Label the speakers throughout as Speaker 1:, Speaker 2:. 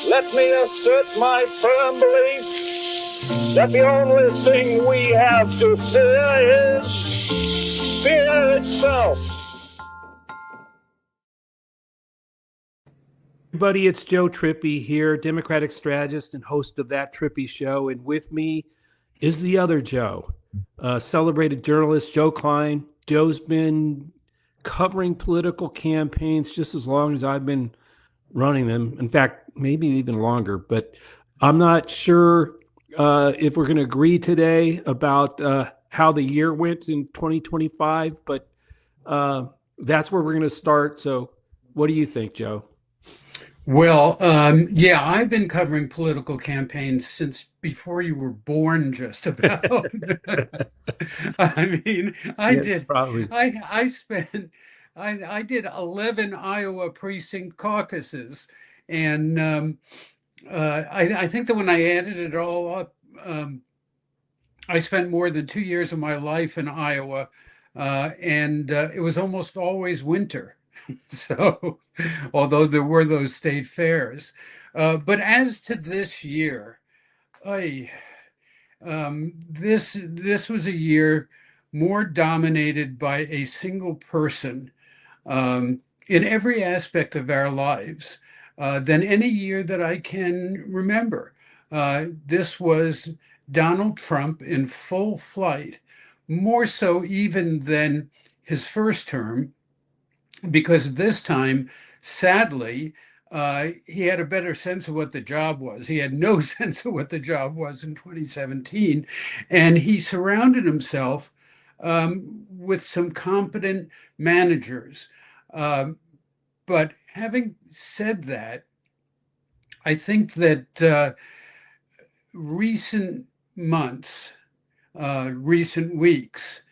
Speaker 1: Let me assert my firm belief that the only thing we have to fear is fear itself.
Speaker 2: Everybody, it's Joe Trippi here, Democratic strategist and host of That Trippi Show. And with me is the other Joe, celebrated journalist Joe Klein. Joe's been covering political campaigns just as long as I've been running them. In fact, maybe even longer. But I'm not sure if we're going to agree today about how the year went in 2025. But that's where we're going to start. So what do you think, Joe?
Speaker 3: Well, yeah, I've been covering political campaigns since before you were born, just about. I mean, I
Speaker 2: Yes,
Speaker 3: did.
Speaker 2: probably.
Speaker 3: I spent. I did 11 Iowa precinct caucuses, and I think that when I added it all up, I spent more than 2 years of my life in Iowa, and it was almost always winter. So, although there were those state fairs, but as to this year, I this was a year more dominated by a single person in every aspect of our lives than any year that I can remember. This was Donald Trump in full flight, more so even than his first term, because this time, sadly, he had a better sense of what the job was. He had no sense of what the job was in 2017. And he surrounded himself with some competent managers. But having said that, I think that recent months, recent weeks,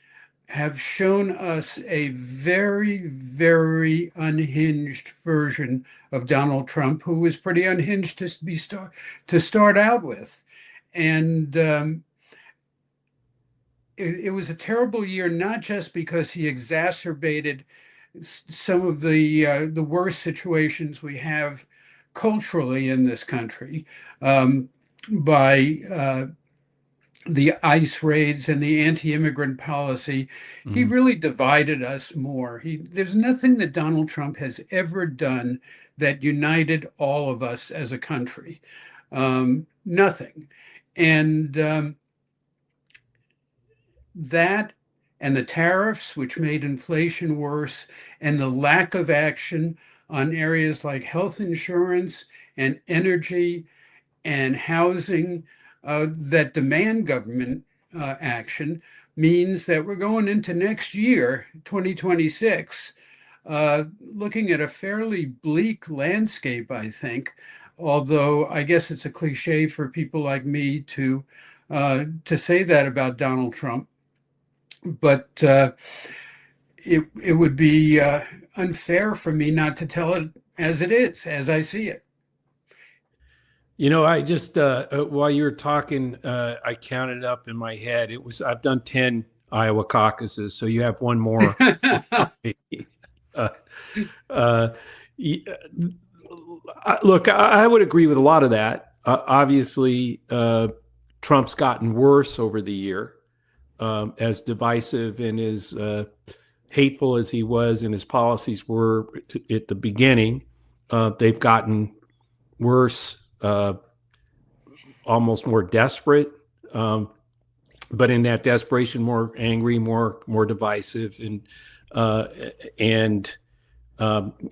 Speaker 3: have shown us a very, very unhinged version of Donald Trump, who was pretty unhinged to start out with. And it was a terrible year, not just because he exacerbated some of the worst situations we have culturally in this country by the ICE raids and the anti-immigrant policy. He really divided us more. There's nothing that Donald Trump has ever done that united all of us as a country. Nothing. And that and the tariffs, which made inflation worse, and the lack of action on areas like health insurance and energy and housing that demand government action, means that we're going into next year, 2026, looking at a fairly bleak landscape, I think, although I guess it's a cliche for people like me to say that about Donald Trump. But it would be unfair for me not to tell it as it is, as I see it.
Speaker 2: You know, I just while you were talking, I counted up in my head. I've done 10 Iowa caucuses, so you have one more. Look, I would agree with a lot of that. Obviously, Trump's gotten worse over the year, as divisive and as hateful as he was, and his policies were at the beginning. They've gotten worse. Almost more desperate, but in that desperation, more angry, more divisive, and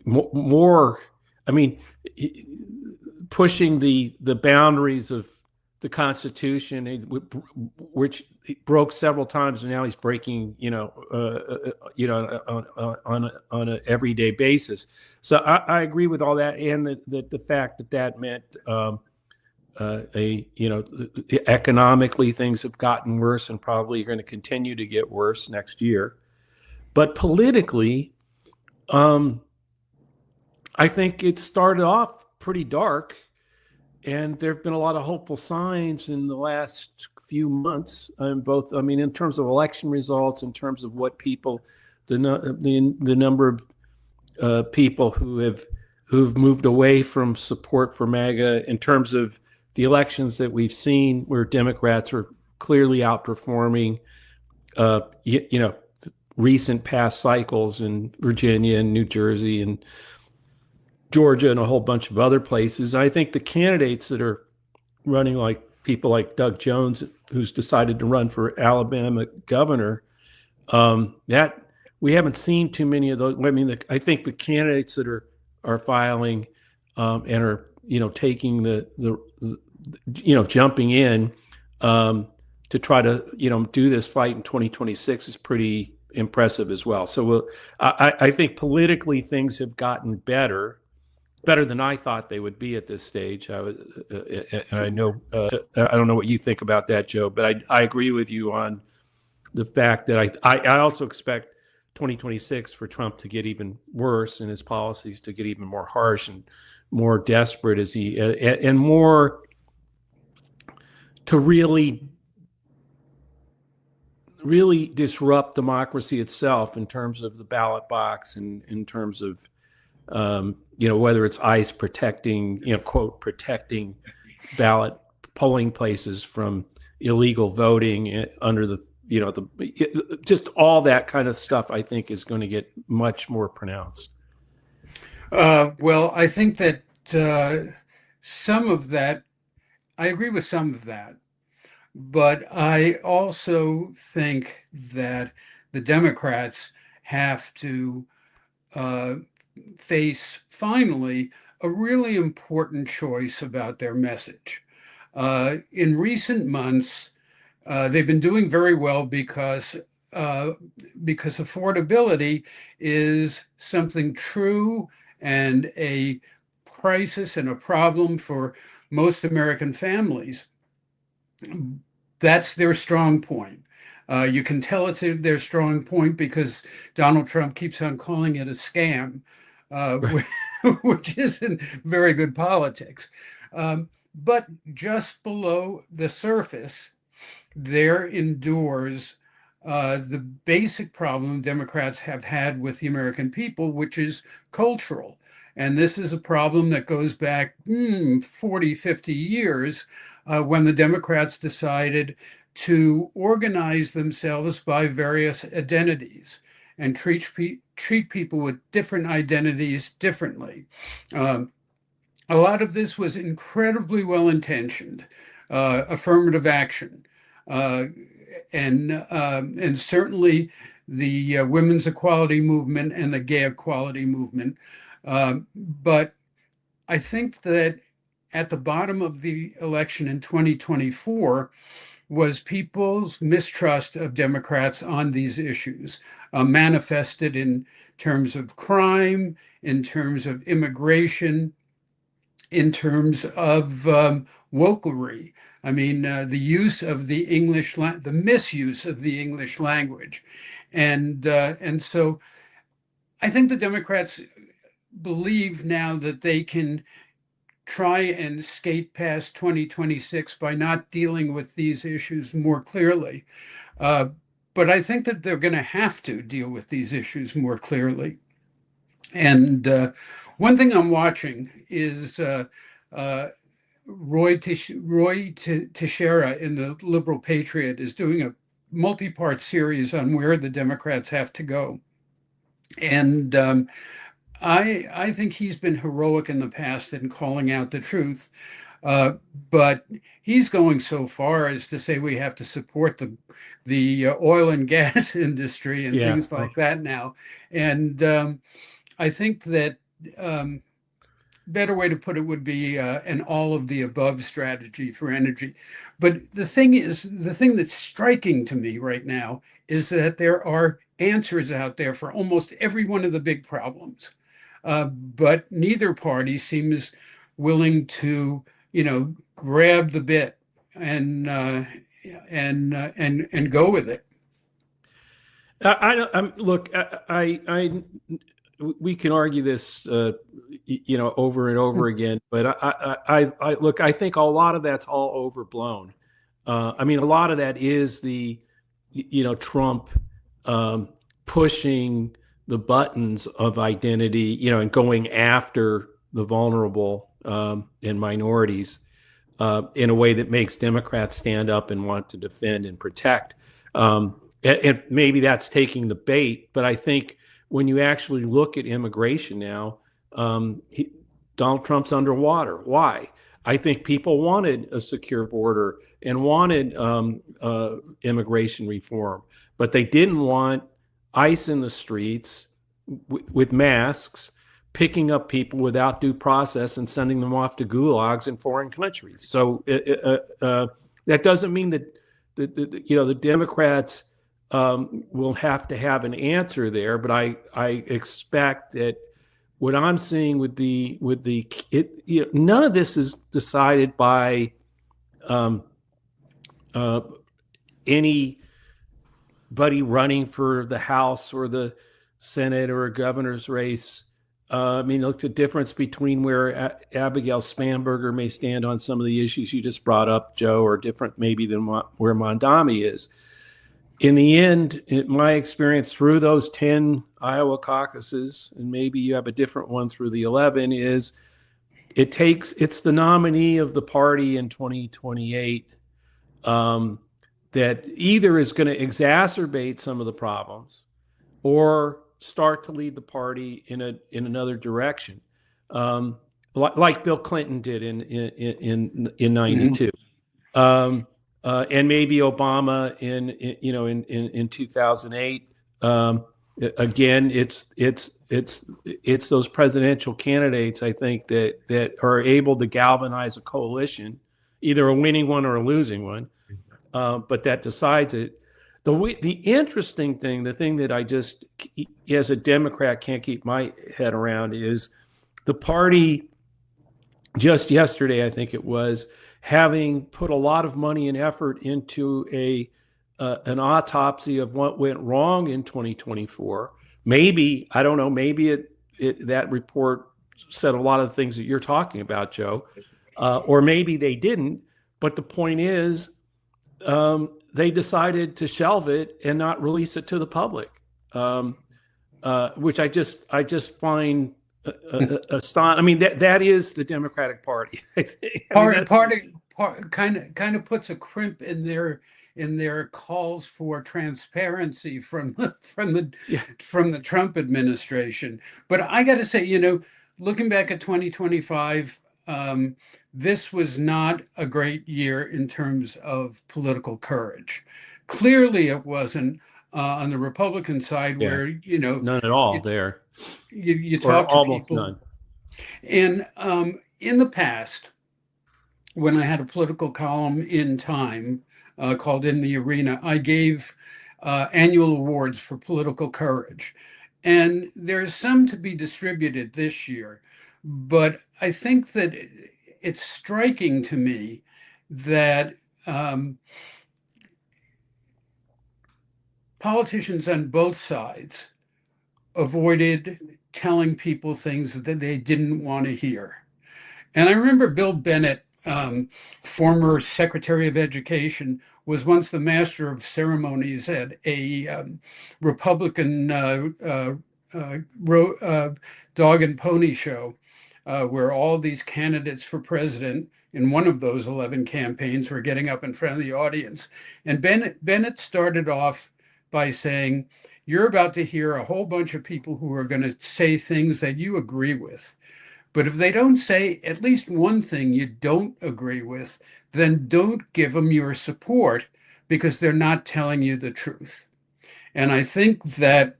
Speaker 2: more. I mean, pushing the boundaries of the Constitution, which he broke several times, and now he's breaking, on an everyday basis. So I agree with all that, and the fact that meant economically things have gotten worse and probably are going to continue to get worse next year. But politically, I think it started off pretty dark, and there have been a lot of hopeful signs in the last few months, in terms of election results, in terms of what people, the number of people who have who've moved away from support for MAGA in terms of the elections that we've seen, where Democrats are clearly outperforming, recent past cycles in Virginia and New Jersey and Georgia and a whole bunch of other places. I think the candidates that are running, like people like Doug Jones, who's decided to run for Alabama governor, that we haven't seen too many of those. I mean, I think the candidates that are filing and are taking the jumping in to try to do this fight in 2026 is pretty impressive as well. So I think politically things have gotten better than I thought they would be at this stage. And I know I don't know what you think about that, Joe, but I agree with you on the fact that I also expect 2026 for Trump to get even worse and his policies to get even more harsh and more desperate as he and more to really disrupt democracy itself in terms of the ballot box and in terms of whether it's ICE protecting, quote, protecting ballot polling places from illegal voting under the just all that kind of stuff, I think, is going to get much more pronounced.
Speaker 3: Well, I think that some of that, I agree with some of that, but I also think that the Democrats have to face finally a really important choice about their message. In recent months, they've been doing very well because affordability is something true and a crisis and a problem for most American families. That's their strong point. You can tell it's their strong point because Donald Trump keeps on calling it a scam,
Speaker 2: Right.
Speaker 3: which isn't very good politics. But just below the surface, there endures the basic problem Democrats have had with the American people, which is cultural. And this is a problem that goes back 40, 50 years when the Democrats decided to organize themselves by various identities and treat people with different identities differently. A lot of this was incredibly well-intentioned, affirmative action. And certainly the women's equality movement and the gay equality movement. But I think that at the bottom of the election in 2024 was people's mistrust of Democrats on these issues, manifested in terms of crime, in terms of immigration, in terms of wokery. I mean, the use of the the misuse of the English language. And so I think the Democrats believe now that they can try and skate past 2026 by not dealing with these issues more clearly. But I think that they're going to have to deal with these issues more clearly. And one thing I'm watching is Roy Teixeira in the Liberal Patriot is doing a multi-part series on where the Democrats have to go. And I think he's been heroic in the past in calling out the truth. But he's going so far as to say we have to support the oil and gas industry and things like that now. And I think that better way to put it would be an all of the above strategy for energy. But the thing that's striking to me right now is that there are answers out there for almost every one of the big problems. But neither party seems willing to, grab the bit and go with it.
Speaker 2: We can argue this, over and over again, but I think a lot of that's all overblown. I mean, a lot of that is the, Trump pushing the buttons of identity, and going after the vulnerable and minorities in a way that makes Democrats stand up and want to defend and protect. And maybe that's taking the bait, but I think when you actually look at immigration now, Donald Trump's underwater. Why? I think people wanted a secure border and wanted immigration reform, but they didn't want ICE in the streets with masks, picking up people without due process and sending them off to gulags in foreign countries. So that doesn't mean that the Democrats will have to have an answer there, but I expect that what I'm seeing with none of this is decided by anybody running for the House or the Senate or a governor's race. I mean, look, the difference between where Abigail Spanberger may stand on some of the issues you just brought up, Joe, or different maybe than where Mondami is. In the end, in my experience through those 10 Iowa caucuses, and maybe you have a different one through the 11, is it's the nominee of the party in 2028 that either is going to exacerbate some of the problems or start to lead the party in another direction, like Bill Clinton did in '92, and maybe Obama in 2008. Again, it's those presidential candidates, I think, that are able to galvanize a coalition, either a winning one or a losing one, but that decides it. The interesting thing, the thing that I just, as a Democrat, can't keep my head around is the party just yesterday, I think it was, having put a lot of money and effort into an autopsy of what went wrong in 2024. Maybe, I don't know, maybe that report said a lot of the things that you're talking about, Joe, or maybe they didn't. But the point is, they decided to shelve it and not release it to the public, which I just find astonishing. I mean, that is the Democratic Party.
Speaker 3: Kind of puts a crimp in their calls for transparency from the Trump administration. But I got to say, looking back at 2025. This was not a great year in terms of political courage. Clearly, it wasn't on the Republican side, where
Speaker 2: none at all there.
Speaker 3: You talk to
Speaker 2: almost
Speaker 3: people,
Speaker 2: none.
Speaker 3: and in the past, when I had a political column in Time called "In the Arena," I gave annual awards for political courage, and there's some to be distributed this year. But I think that it's striking to me that politicians on both sides avoided telling people things that they didn't want to hear. And I remember Bill Bennett, former Secretary of Education, was once the master of ceremonies at a Republican dog and pony show, where all these candidates for president in one of those 11 campaigns were getting up in front of the audience. And Bennett started off by saying, "You're about to hear a whole bunch of people who are going to say things that you agree with. But if they don't say at least one thing you don't agree with, then don't give them your support, because they're not telling you the truth." And I think that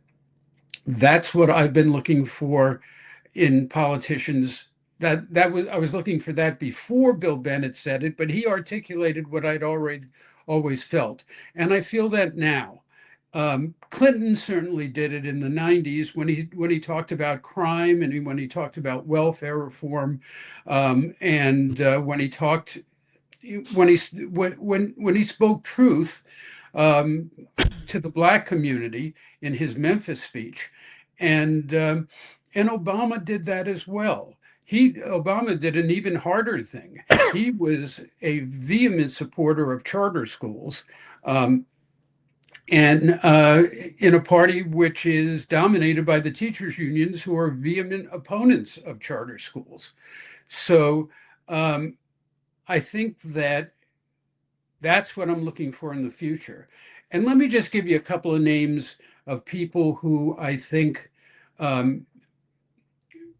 Speaker 3: that's what I've been looking for in politicians. I was looking for that before Bill Bennett said it, but he articulated what I'd always felt. And I feel that now. Clinton certainly did it in the 90s when he talked about crime, and when he talked about welfare reform, and when he spoke truth to the Black community in his Memphis speech, and Obama did that as well. Obama did an even harder thing. He was a vehement supporter of charter schools. and in a party which is dominated by the teachers' unions, who are vehement opponents of charter schools. So I think that that's what I'm looking for in the future. And let me just give you a couple of names of people who I think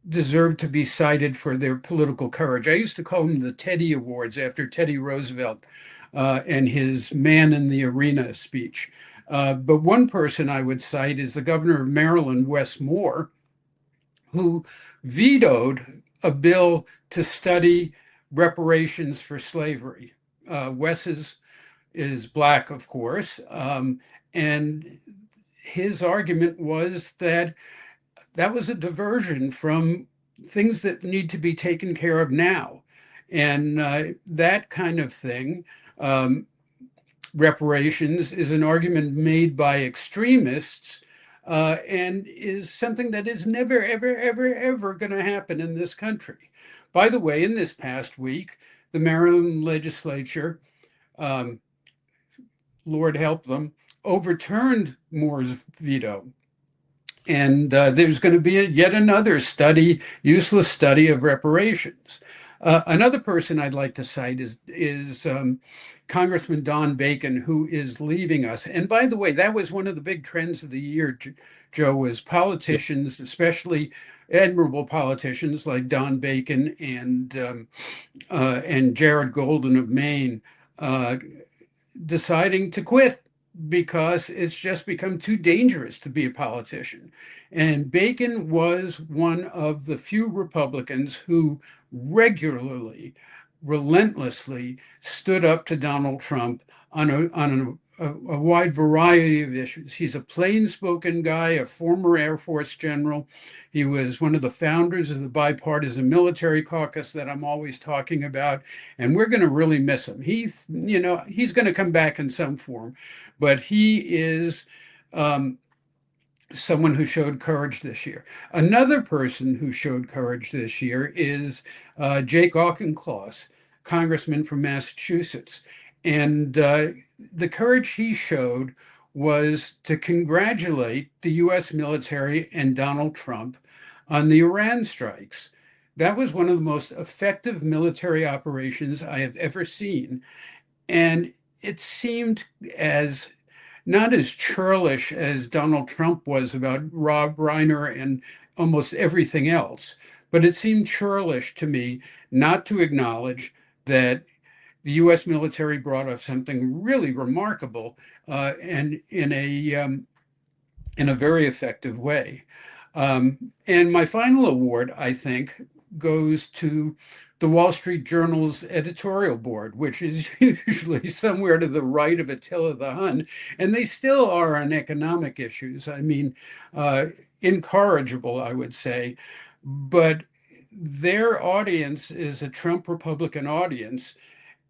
Speaker 3: deserve to be cited for their political courage. I used to call them the Teddy Awards after Teddy Roosevelt and his Man in the Arena speech. But one person I would cite is the governor of Maryland, Wes Moore, who vetoed a bill to study reparations for slavery. Wes is Black, of course, and his argument was that that was a diversion from things that need to be taken care of now. And that kind of thing, reparations, is an argument made by extremists and is something that is never, ever, ever, ever going to happen in this country. By the way, in this past week, the Maryland legislature, Lord help them, overturned Moore's veto. And there's going to be yet another useless study of reparations. Another person I'd like to cite is Congressman Don Bacon, who is leaving us. And by the way, that was one of the big trends of the year, Joe, was politicians, especially admirable politicians like Don Bacon and Jared Golden of Maine, deciding to quit because it's just become too dangerous to be a politician. And Bacon was one of the few Republicans who regularly, relentlessly stood up to Donald Trump on a wide variety of issues. He's a plain-spoken guy, a former Air Force general. He was one of the founders of the bipartisan military caucus that I'm always talking about, and we're going to really miss him. He's going to come back in some form, but he is someone who showed courage this year. Another person who showed courage this year is Jake Auchincloss, congressman from Massachusetts. And the courage he showed was to congratulate the US military and Donald Trump on the Iran strikes. That was one of the most effective military operations I have ever seen. And it seemed not as churlish as Donald Trump was about Rob Reiner and almost everything else, but it seemed churlish to me not to acknowledge that the U.S. military brought off something really remarkable and in a very effective way. And my final award, I think, goes to the Wall Street Journal's editorial board, which is usually somewhere to the right of Attila the Hun, and they still are on economic issues. I mean, incorrigible, I would say, but their audience is a Trump Republican audience,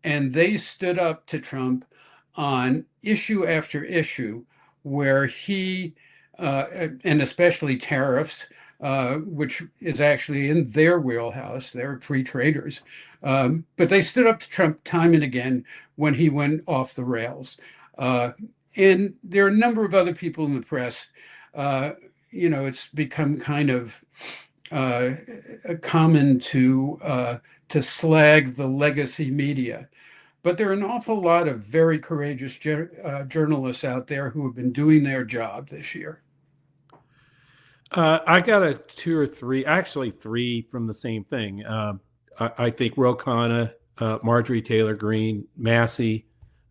Speaker 3: and they stood up to Trump on issue after issue where he, and especially tariffs, which is actually in their wheelhouse. They're free traders. But they stood up to Trump time and again when he went off the rails. And there are a number of other people in the press. It's become kind of common to slag the legacy media. But there are an awful lot of very courageous journalists out there who have been doing their job this year.
Speaker 2: I got two or three, actually three from the same thing. I think Ro Khanna, Marjorie Taylor Greene, Massey,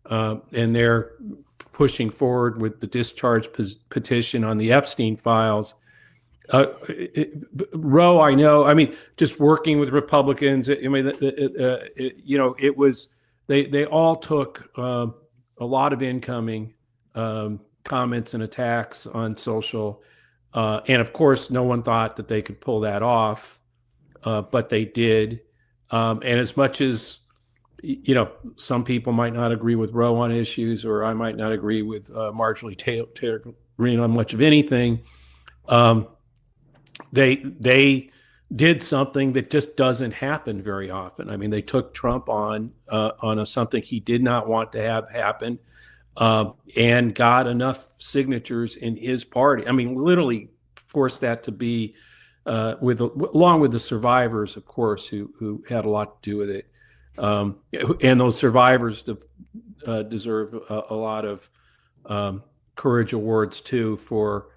Speaker 2: and they're pushing forward with the discharge petition on the Epstein files. Ro, I know. I mean, just working with Republicans. I mean, it was they all took a lot of incoming comments and attacks on social, and of course, no one thought that they could pull that off, but they did. And as much as some people might not agree with Ro on issues, or I might not agree with Marjorie Taylor Greene on much of anything. They did something that just doesn't happen very often. I mean, they took Trump on something he did not want to have happen, and got enough signatures in his party. I mean, literally forced that to be along with the survivors, of course, who had a lot to do with it. And those survivors deserve a lot of courage awards too for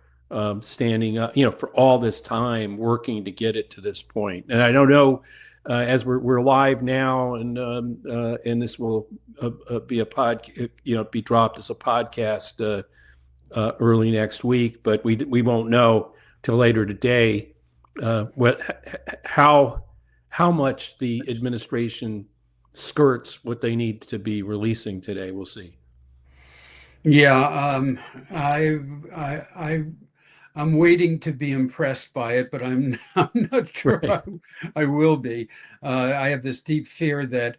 Speaker 2: standing up, for all this time working to get it to this point. And I don't know, as we're live now, and this will be a be dropped as a podcast early next week, but we won't know till later today how much the administration skirts what they need to be releasing today. We'll see.
Speaker 3: Yeah, I'm waiting to be impressed by it, but I'm not sure
Speaker 2: Right.
Speaker 3: I will be. I have this deep fear that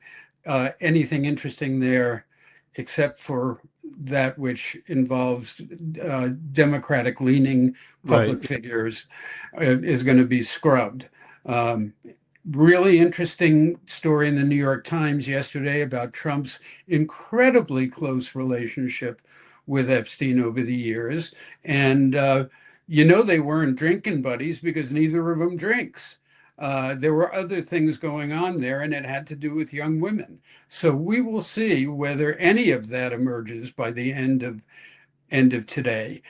Speaker 3: anything interesting there, except for that which involves Democratic-leaning public
Speaker 2: Right.
Speaker 3: figures, is going to be scrubbed. Really interesting story in the New York Times yesterday about Trump's incredibly close relationship with Epstein over the years. And, they weren't drinking buddies because neither of them drinks. There were other things going on there, and it had to do with young women. So we will see whether any of that emerges by the end of today.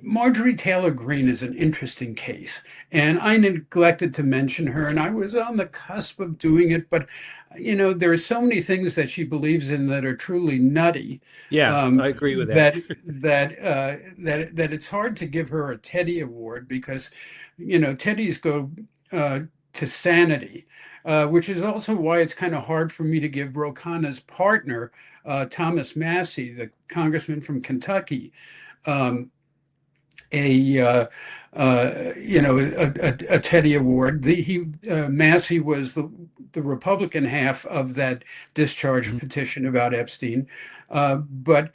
Speaker 3: Marjorie Taylor Greene is an interesting case, and I neglected to mention her, and I was on the cusp of doing it, but there are so many things that she believes in that are truly nutty.
Speaker 2: Yeah, I agree with
Speaker 3: that
Speaker 2: that.
Speaker 3: it's hard to give her a Teddy Award because Teddies go to sanity. Which is also why it's kind of hard for me to give Ro Khanna's partner, Thomas Massie, the congressman from Kentucky, a Teddy Award. Massie was the Republican half of that discharge petition about Epstein, but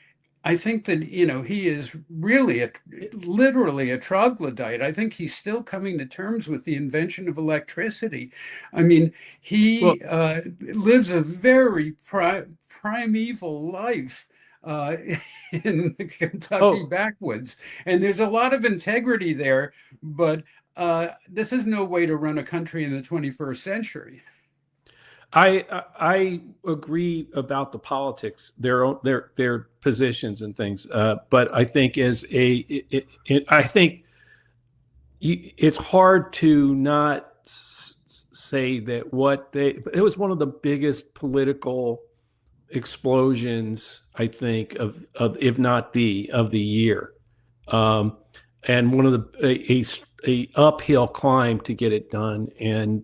Speaker 3: I think that he is really literally a troglodyte. I think he's still coming to terms with the invention of electricity. I mean, he lives a very primeval life in the Kentucky backwoods, and there's a lot of integrity there. But this is no way to run a country in the 21st century.
Speaker 2: I agree about the politics, their positions and things, but I think I think it's hard to not say that it was one of the biggest political explosions, I think, of if not of the year, and one of a uphill climb to get it done, and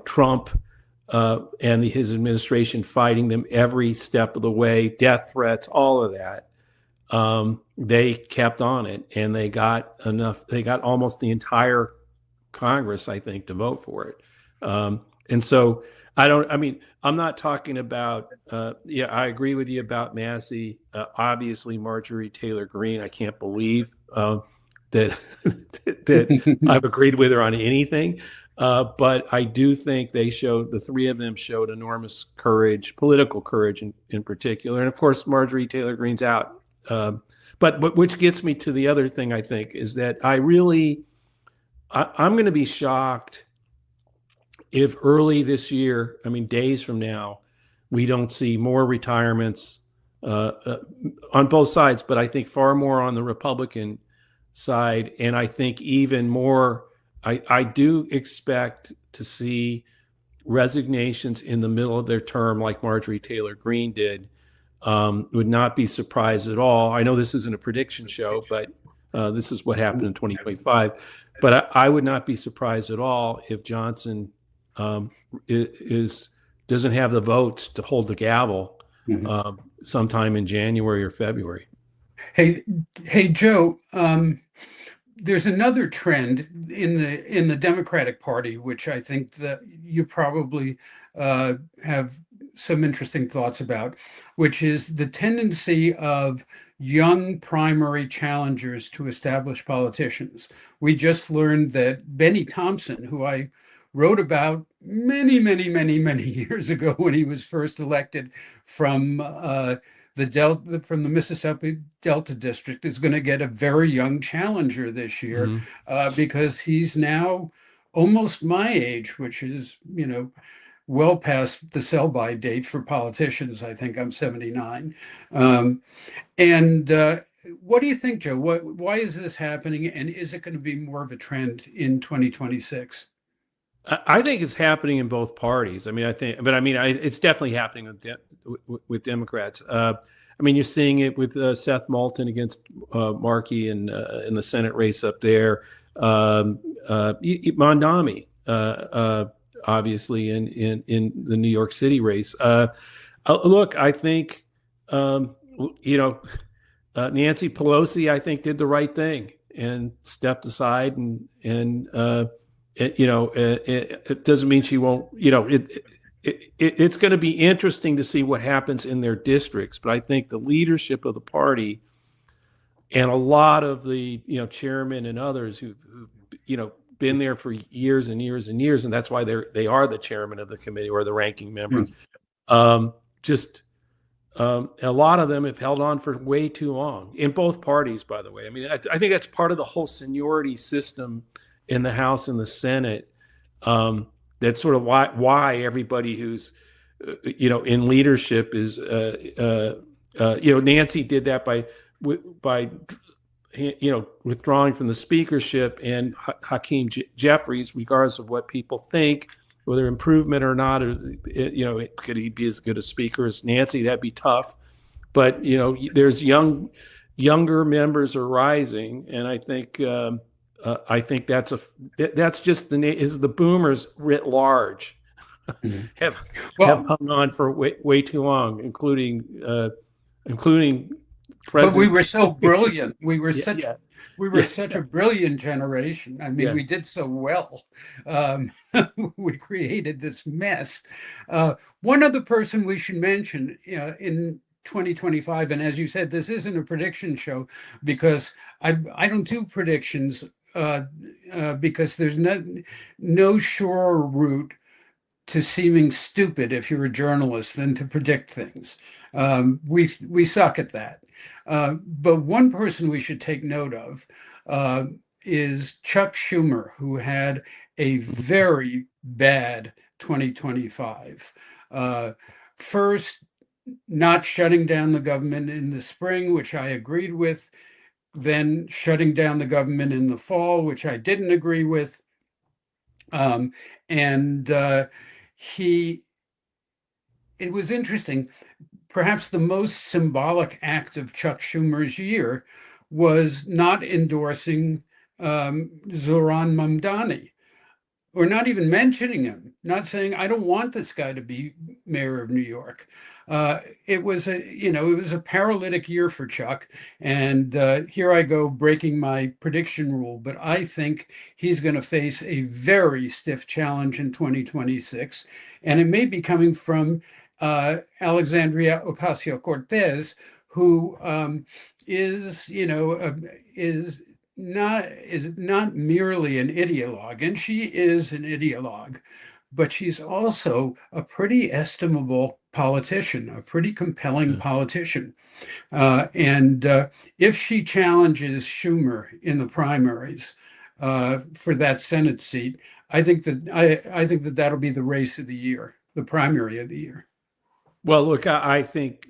Speaker 2: Trump and his administration fighting them every step of the way, death threats, all of that. They kept on it, and they got enough. They got almost the entire Congress, I think, to vote for it. And so I'm not talking about. I agree with you about Massie. Obviously, Marjorie Taylor Greene. I can't believe that I've agreed with her on anything. But I do think the three of them showed enormous courage, political courage in particular. And of course, Marjorie Taylor Greene's out. But which gets me to the other thing, I think, is that I'm going to be shocked if early this year, days from now, we don't see more retirements on both sides, but I think far more on the Republican side. And I think even more, I do expect to see resignations in the middle of their term like Marjorie Taylor Greene did. Would not be surprised at all. I know this isn't a prediction show, but this is what happened in 2025. But I would not be surprised at all if Johnson doesn't have the votes to hold the gavel sometime in January or February.
Speaker 3: Hey, Joe. There's another trend in the Democratic Party, which I think that you probably have some interesting thoughts about, which is the tendency of young primary challengers to establish politicians. We just learned that Benny Thompson, who I wrote about many, many, many, many years ago when he was first elected from the Delta from the Mississippi Delta District is going to get a very young challenger this year, because he's now almost my age, which is, well past the sell-by date for politicians. I think I'm 79. And what do you think, Joe? Why is this happening? And is it going to be more of a trend in 2026?
Speaker 2: I think it's happening in both parties. I mean, it's definitely happening with Democrats. You're seeing it with Seth Moulton against Markey in the Senate race up there. Mondami, obviously, in the New York City race. Look, I think Nancy Pelosi, I think, did the right thing and stepped aside, and it doesn't mean she won't. It's going to be interesting to see what happens in their districts. But I think the leadership of the party and a lot of the chairmen and others who've been there for years and years and years, and that's why they are the chairman of the committee or the ranking member. A lot of them have held on for way too long in both parties, by the way. I mean, I think that's part of the whole seniority system in the House and the Senate. That's sort of why everybody who's, in leadership is, Nancy did that by withdrawing from the speakership, and Hakeem Jeffries, regardless of what people think, whether improvement or not, could he be as good a speaker as Nancy? That'd be tough. But, there's younger members are rising. And I think that's just the boomers writ large have hung on for way too long, including
Speaker 3: But we were so brilliant. We were such a brilliant generation. I mean, we did so well. We created this mess. One other person we should mention in 2025, and as you said, this isn't a prediction show because I don't do predictions because there's no surer route to seeming stupid if you're a journalist than to predict things. We suck at that. But one person we should take note of is Chuck Schumer, who had a very bad 2025. First, not shutting down the government in the spring, which I agreed with, then shutting down the government in the fall, which I didn't agree with. It was interesting. Perhaps the most symbolic act of Chuck Schumer's year was not endorsing Zohran Mamdani, or not even mentioning him, not saying, I don't want this guy to be mayor of New York. It was a paralytic year for Chuck. And here I go breaking my prediction rule, but I think he's going to face a very stiff challenge in 2026. And it may be coming from Alexandria Ocasio-Cortez, who is not merely an ideologue, and she is an ideologue, but she's also a pretty estimable politician, a pretty compelling politician. And if she challenges Schumer in the primaries for that Senate seat, I think that that'll be the race of the year, the primary of the year.
Speaker 2: Well, look, I think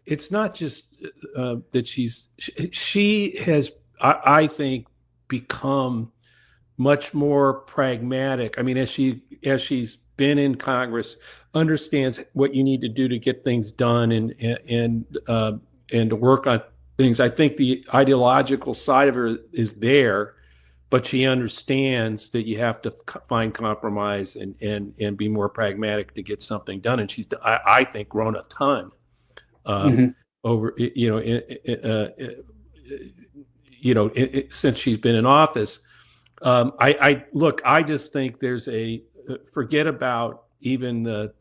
Speaker 2: it's not just that she has, I think, become much more pragmatic. I mean, as she's been in Congress, understands what you need to do to get things done and to work on things. I think the ideological side of her is there, but she understands that you have to find compromise and be more pragmatic to get something done. And she's, I think, grown a ton over, since she's been in office. I just think there's forget about even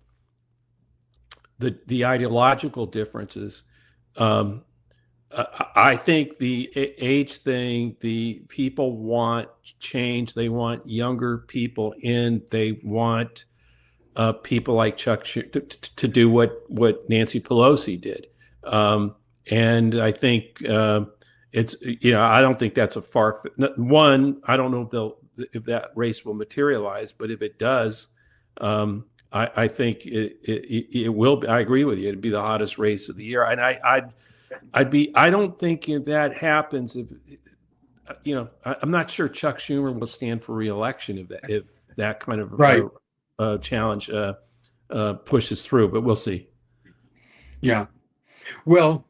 Speaker 2: the ideological differences. I think the age thing, the people want change. They want younger people in. They want people like Chuck to do what Nancy Pelosi did. And I think it's, I don't think that's a far one. I don't know if that race will materialize, but if it does, I think it will be. I agree with you. It'd be the hottest race of the year. And I don't think if that happens, I'm not sure Chuck Schumer will stand for re-election if that kind of challenge pushes through, but we'll see.
Speaker 3: Yeah. Well,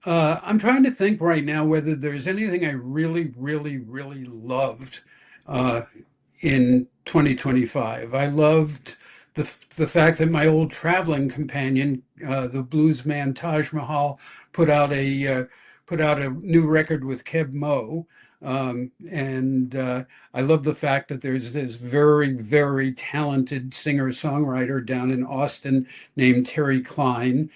Speaker 3: I'm trying to think right now whether there's anything I really, really, really loved in 2025. I loved the fact that my old traveling companion, the blues man Taj Mahal, put out a new record with Keb Mo. And I love the fact that there's this very, very talented singer-songwriter down in Austin named Terry Klein,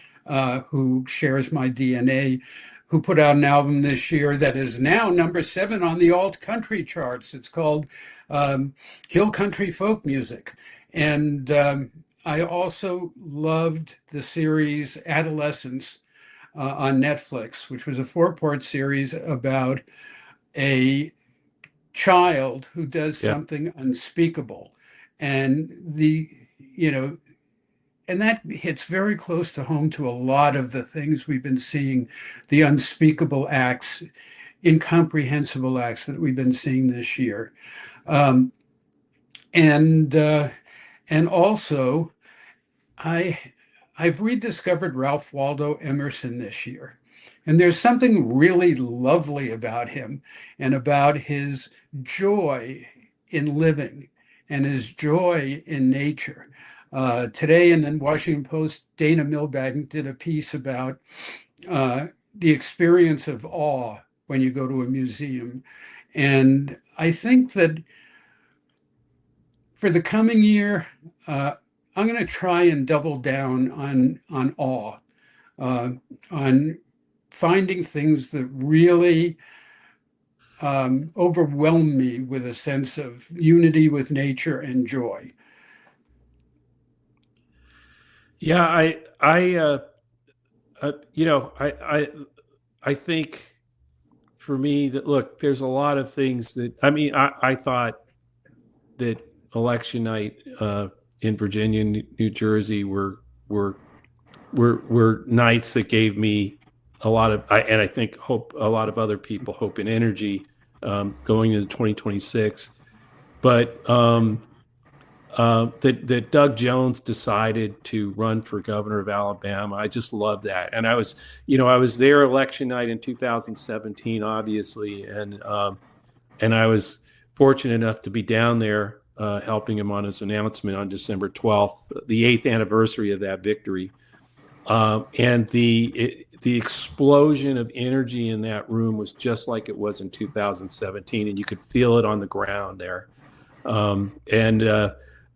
Speaker 3: who shares my DNA, who put out an album this year that is now number 7 on the alt country charts. It's called Hill Country Folk Music. And I also loved the series Adolescence on Netflix, which was a 4-part series about a child who does something unspeakable. And and that hits very close to home to a lot of the things we've been seeing, the unspeakable acts, incomprehensible acts that we've been seeing this year. And also, I've rediscovered Ralph Waldo Emerson this year. And there's something really lovely about him and about his joy in living and his joy in nature. Today in the Washington Post, Dana Milbank did a piece about the experience of awe when you go to a museum. And I think that for the coming year, I'm going to try and double down on awe, on finding things that really overwhelm me with a sense of unity with nature and joy.
Speaker 2: Yeah, I think for me that, look, there's a lot of things that, I thought that election night in Virginia, New Jersey were nights that gave me a lot of, and I think hope, a lot of other people, hope and energy going into 2026. But that Doug Jones decided to run for governor of Alabama, I just love that. And I was there election night in 2017, obviously, and I was fortunate enough to be down there helping him on his announcement on December 12th, the 8th anniversary of that victory. And the explosion of energy in that room was just like it was in 2017, and you could feel it on the ground there.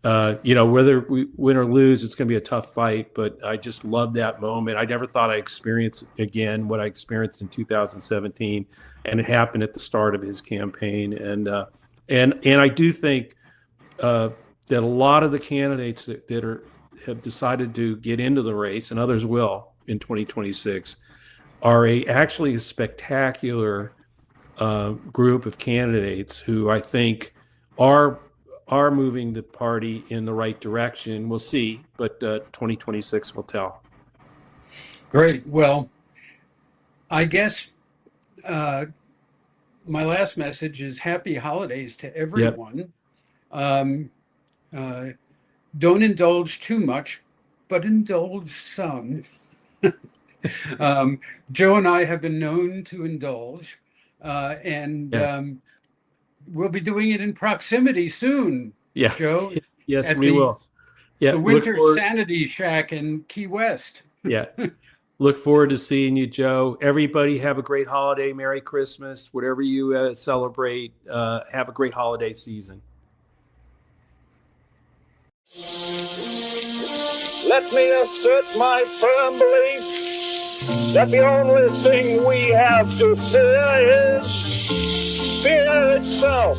Speaker 2: Whether we win or lose, it's going to be a tough fight, but I just love that moment. I never thought I'd experience again what I experienced in 2017, and it happened at the start of his campaign. And I do think that a lot of the candidates that have decided to get into the race, and others will in 2026, are actually a spectacular group of candidates who I think are moving the party in the right direction. We'll see, but 2026 will tell.
Speaker 3: Great. Well, I guess my last message is happy holidays to everyone. Yep. Don't indulge too much, but indulge some. Joe and I have been known to indulge, and we'll be doing it in proximity soon.
Speaker 2: Yeah,
Speaker 3: Joe.
Speaker 2: Yes, we will. Yeah,
Speaker 3: the Winter Sanity Shack in Key West.
Speaker 2: Yeah. Look forward to seeing you, Joe. Everybody have a great holiday. Merry Christmas. Whatever you celebrate, have a great holiday season.
Speaker 1: Let me assert my firm belief that the only thing we have to fear is fear itself.